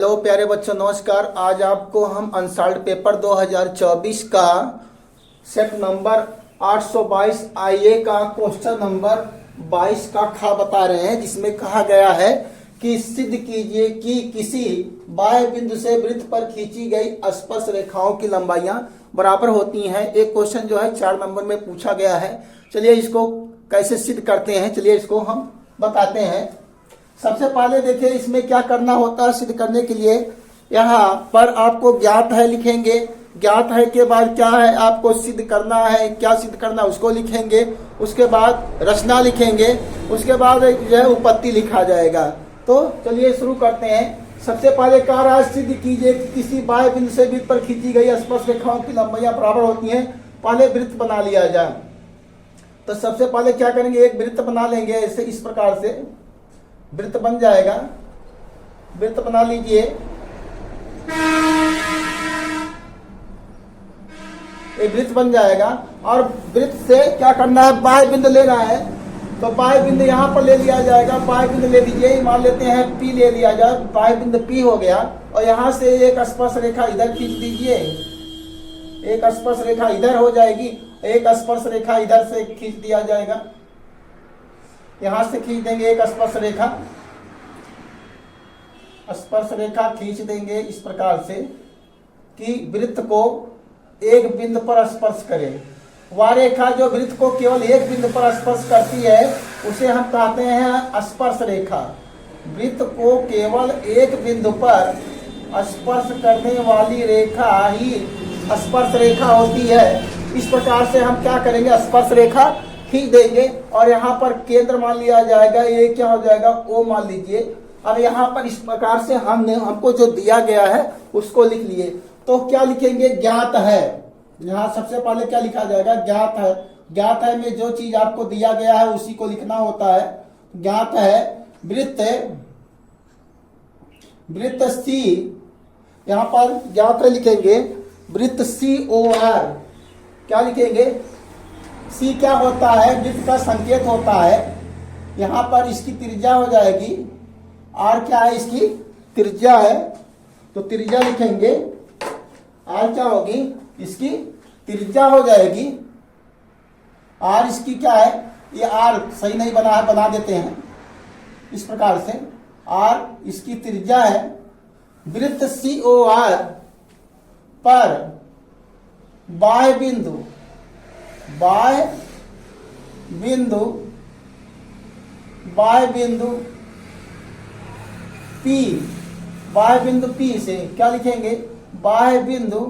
Hello प्यारे बच्चों, नमस्कार। आज आपको हम अनसॉल्व्ड पेपर 2024 का सेट नंबर 822 आईए का क्वेश्चन नंबर 22 का खा बता रहे हैं, जिसमें कहा गया है कि सिद्ध कीजिए कि किसी बाह्य बिंदु से वृत्त पर खींची गई स्पर्श रेखाओं की लंबाइयां बराबर होती हैं। एक क्वेश्चन जो है 4 नंबर में पूछा गया है। चलिए इसको कैसे सिद्ध करते हैं, चलिए इसको हम बताते हैं। सबसे पहले देखिए इसमें क्या करना होता है सिद्ध करने के लिए। यहाँ पर आपको ज्ञात है लिखेंगे, ज्ञात है के बाद क्या है आपको सिद्ध करना है, क्या सिद्ध करना है उसको लिखेंगे। उसके बाद रचना लिखेंगे, उसके बाद जो है उपपत्ति लिखा जाएगा। तो चलिए शुरू करते हैं। सबसे पहले कह रहा है सिद्ध कीजिए कि किसी बाह्य बिंदु से वृत्त पर खींची गई स्पर्श रेखाओं की लंबाइयां बराबर होती हैं। पहले वृत्त बना लिया जाए। तो सबसे पहले क्या करेंगे, एक वृत्त बना लेंगे। ऐसे इस प्रकार से वृत्त बन जाएगा। वृत्त बना लीजिए। एक वृत्त बन जाएगा और वृत्त से क्या करना है, बाह्य बिंदु लेना है। तो बाह्य बिंदु यहाँ पर ले लिया जाएगा। बाह्य बिंदु ले लीजिए, मान लेते हैं P ले लिया जाए। बाह्य बिंदु P हो गया और यहाँ से एक स्पर्श रेखा इधर खींच दीजिए। एक स्पर्श रेखा इधर हो जाएगी, एक स्पर्श रेखा इधर से खींच दिया जाएगा। यहां से खींच देंगे एक स्पर्श रेखा खींच देंगे इस प्रकार से कि वृत्त को एक बिंदु पर स्पर्श करे। वह रेखा जो वृत्त को केवल एक बिंदु पर स्पर्श करती है उसे हम कहते हैं स्पर्श रेखा। वृत्त को केवल एक बिंदु पर स्पर्श करने वाली रेखा ही स्पर्श रेखा होती है। इस प्रकार से हम क्या करेंगे, स्पर्श रेखा खींच देंगे और यहाँ पर केंद्र मान लिया जाएगा। ये क्या हो जाएगा, O मान लीजिए। अब यहाँ पर इस प्रकार से हमको जो दिया गया है उसको लिख लिए। तो क्या लिखेंगे, ज्ञात है। यहाँ सबसे पहले क्या लिखा जाएगा, ज्ञात है। ज्ञात है में जो चीज आपको दिया गया है उसी को लिखना होता है। ज्ञात है वृत्त C, यहाँ पर ज्ञात है लिखेंगे वृत्त COR। क्या लिखेंगे, C क्या होता है, वृत्त का संकेत होता है। यहां पर इसकी त्रिज्या हो जाएगी। R क्या है, इसकी त्रिज्या है। तो त्रिज्या लिखेंगे। R क्या होगी, इसकी त्रिज्या हो जाएगी। R इसकी क्या है, ये R सही नहीं बना है, बना देते हैं इस प्रकार से। R इसकी त्रिज्या है। वृत्त COR पर बाह्य बिंदु P से क्या लिखेंगे, बाह्य बिंदु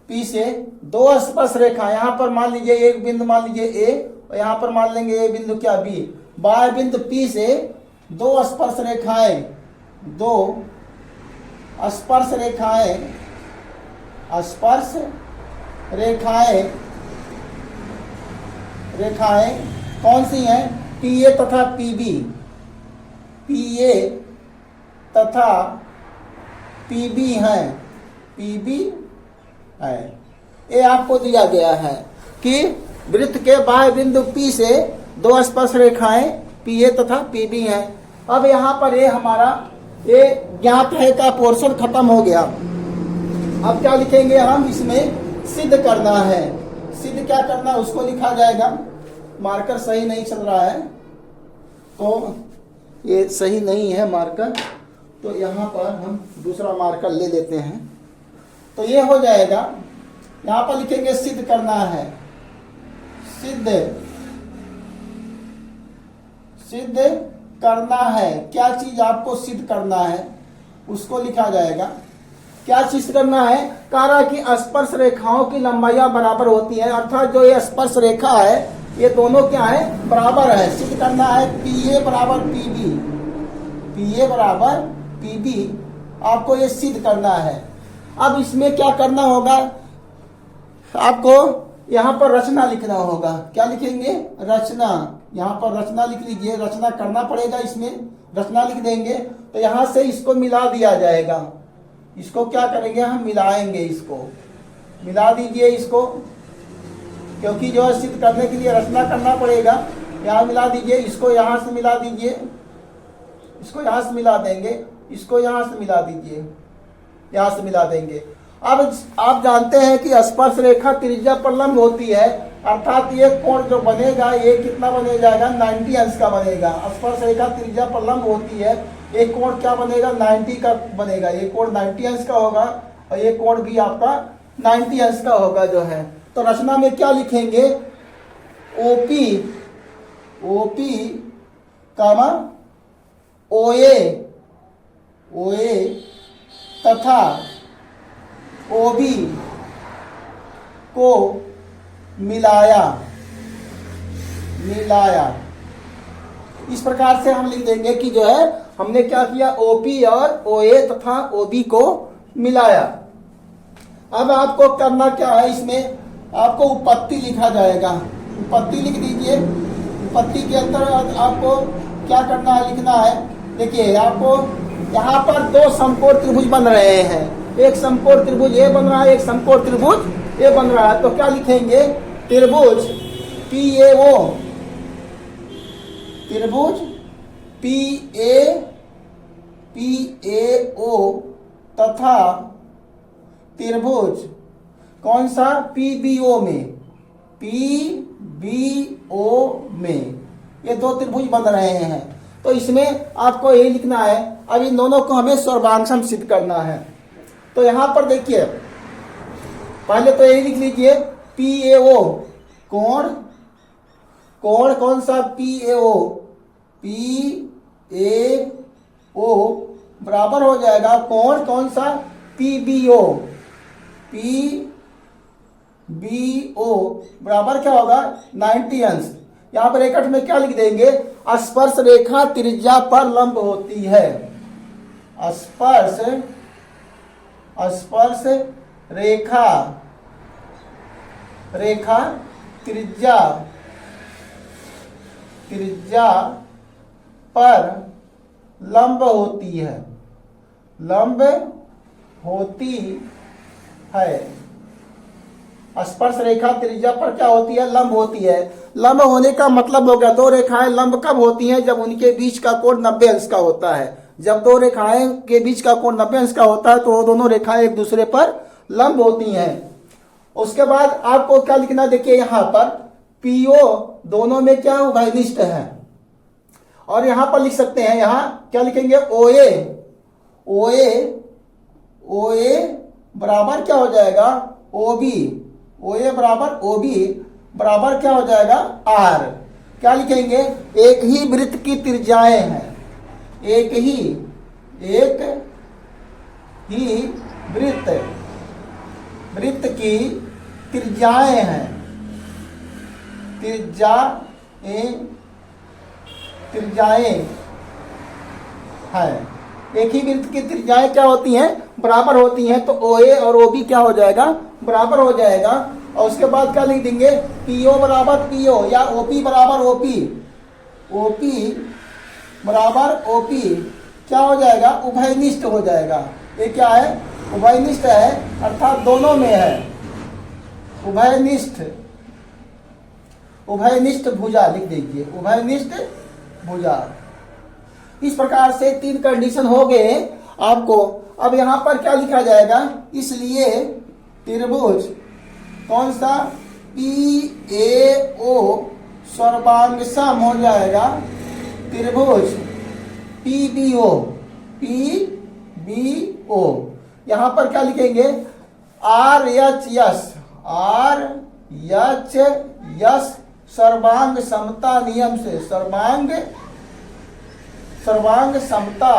P से दो स्पर्श रेखा। यहां पर मान लीजिए एक बिंदु मान लीजिए A और यहां पर मान लेंगे ये बिंदु क्या B। बाह्य बिंदु P से दो स्पर्श रेखाएं कौन सी हैं, PA तथा PB। PA तथा PB हैं, PB है। ये आपको दिया गया है कि वृत्त के बाह्य बिंदु P से दो स्पर्श रेखाएं PA तथा PB हैं। अब यहाँ पर ये हमारा ये ज्ञात है का पोर्शन खत्म हो गया। अब क्या लिखेंगे हम, इसमें सिद्ध करना है। सिद्ध क्या करना है उसको लिखा जाएगा। मार्कर सही नहीं चल रहा है, तो ये सही नहीं है मार्कर, तो यहाँ पर हम दूसरा मार्कर ले लेते हैं। तो ये हो जाएगा। यहाँ पर लिखेंगे सिद्ध करना है। सिद्ध करना है, क्या चीज आपको सिद्ध करना है उसको लिखा जाएगा। क्या चीज करना है, कह रहा कि स्पर्श रेखाओं की लंबाइयां बराबर होती है, अर्थात जो ये स्पर्श रेखा है ये दोनों क्या है, बराबर है। सिद्ध करना है PA बराबर PB, आपको ये सिद्ध करना है। अब इसमें क्या करना होगा, आपको यहाँ पर रचना लिखना होगा। क्या लिखेंगे, रचना। यहाँ पर रचना लिख लीजिए, रचना करना पड़ेगा। इसमें रचना लिख देंगे तो यहाँ से इसको मिला दिया जाएगा। इसको क्या करेंगे, हम मिलाएंगे, इसको मिला दीजिए इसको। क्योंकि जो है सिद्ध करने के लिए रचना करना पड़ेगा। यहाँ मिला दीजिए, इसको यहाँ से मिला दीजिए, इसको यहाँ से मिला देंगे, इसको यहाँ से मिला दीजिए, यहाँ से मिला देंगे। अब आप जानते हैं कि स्पर्श रेखा त्रिज्या पर लंब होती है, अर्थात ये कोण जो बनेगा ये कितना बने जाएगा, 90 अंश का बनेगा। स्पर्श रेखा त्रिज्या पर लंब होती है, एक कोण क्या बनेगा, 90 का बनेगा। ये कोण 90 अंश का होगा और ये कोण भी आपका 90 अंश का होगा जो है। तो रचना में क्या लिखेंगे, ओपी, ओपी कामा ओए, ओए तथा ओबी को मिलाया, मिलाया। इस प्रकार से हम लिख देंगे कि जो है हमने क्या किया, ओपी और ओए तथा ओबी को मिलाया। अब आपको करना क्या है, इसमें आपको उपपत्ति लिखा जाएगा। उपपत्ति लिख दीजिए। उपपत्ति के अंदर आपको क्या करना है, लिखना है। देखिए आपको यहाँ पर दो समकोण त्रिभुज बन रहे हैं, एक समकोण त्रिभुज ए बन रहा है, एक समकोण त्रिभुज ए बन रहा है। तो क्या लिखेंगे, त्रिभुज PAO, त्रिभुज PAO तथा त्रिभुज कौन सा, PBO में, PBO में ये दो त्रिभुज बन रहे हैं। तो इसमें आपको ये लिखना है, अब इन दोनों को हमें सर्वांगसम सिद्ध करना है। तो यहां पर देखिए पहले तो यही लिख लीजिए, PAO कोण, कोण कौन सा, PAO, PAO बराबर हो जाएगा कोण कौन सा, PBO, PBO बराबर क्या होगा, 90 अंश। यहाँ पर एकट में क्या लिख देंगे, स्पर्श रेखा त्रिज्या पर लंब होती है। स्पर्श, स्पर्श रेखा, रेखा त्रिज्या, त्रिज्या पर लंब होती है, लंब होती है। स्पर्श रेखा त्रिज्या पर क्या होती है, लंब होती है। लंब होने का मतलब हो गया, दो रेखाएं लंब कब होती हैं, जब उनके बीच का कोण 90 अंश का होता है। जब दो रेखाएं के बीच का कोण 90 अंश का होता है तो वो दोनों रेखाएं एक दूसरे पर लंब होती हैं। उसके बाद आपको क्या लिखना, देखिए यहाँ पर PO दोनों में क्या उभयनिष्ठ है। और यहाँ पर लिख सकते हैं, यहाँ क्या लिखेंगे, OA, OA, OA बराबर क्या हो जाएगा, OB, OA बराबर OB बराबर क्या हो जाएगा, R। क्या लिखेंगे, एक ही वृत्त की त्रिज्याएं हैं, एक ही वृत्त, वृत्त की त्रिज्याएं हैं, त्रिज्याएं हैं। एक ही वृत्त की त्रिज्याएं क्या होती हैं, बराबर होती हैं। तो OA और OB क्या हो जाएगा, बराबर हो जाएगा। और उसके बाद क्या लिख देंगे, PO बराबर PO या OP बराबर OP, OP बराबर OP क्या हो जाएगा, उभयनिष्ठ हो जाएगा। ये क्या है, उभयनिष्ठ है, अर्थात दोनों में है। उभयनिष्ठ, उभयनिष्ठ भुजा लिख दीजिए, उभयनिष्ठ भुजा। इस प्रकार से 3 कंडीशन हो गए आपको। अब यहां पर क्या लिखा जाएगा, इसलिए त्रिभुज कौन सा, PAO सर्वांगसम हो जाएगा त्रिभुज PBO, PBO। यहां पर क्या लिखेंगे, RHS, RHS सर्वांग समता नियम से, सर्वांग समता,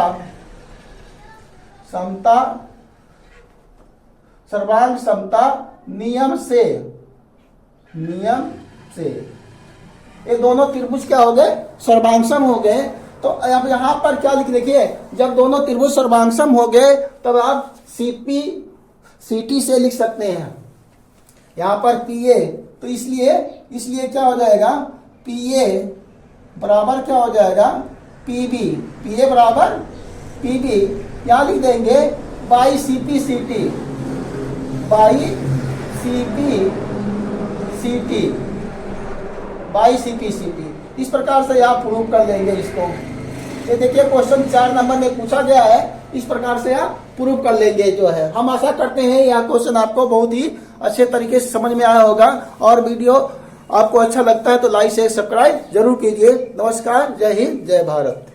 समता, सर्वांग समता नियम से, नियम से ये दोनों त्रिभुज क्या हो गए, सर्वांगसम हो गए। तो अब यहां पर क्या लिख, देखिए जब दोनों त्रिभुज सर्वांगसम हो गए तब आप CT से लिख सकते हैं। यहां पर PA, तो इसलिए क्या हो जाएगा, PA बराबर क्या हो जाएगा, PB, PA बराबर PB। यहां लिख देंगे by CP CT, by CP CT, by CP CT। इस प्रकार से आप प्रूव कर लेंगे इसको। ये देखिए क्वेश्चन 4 नंबर में पूछा गया है, इस प्रकार से आप प्रूव कर लेंगे जो है। हम आशा करते हैं यह क्वेश्चन आपको बहुत ही अच्छे तरीके से समझ में आया होगा, और वीडियो आपको अच्छा लगता है तो लाइक शेयर सब्सक्राइब जरूर कीजिए। नमस्कार, जय हिंद, जय भारत।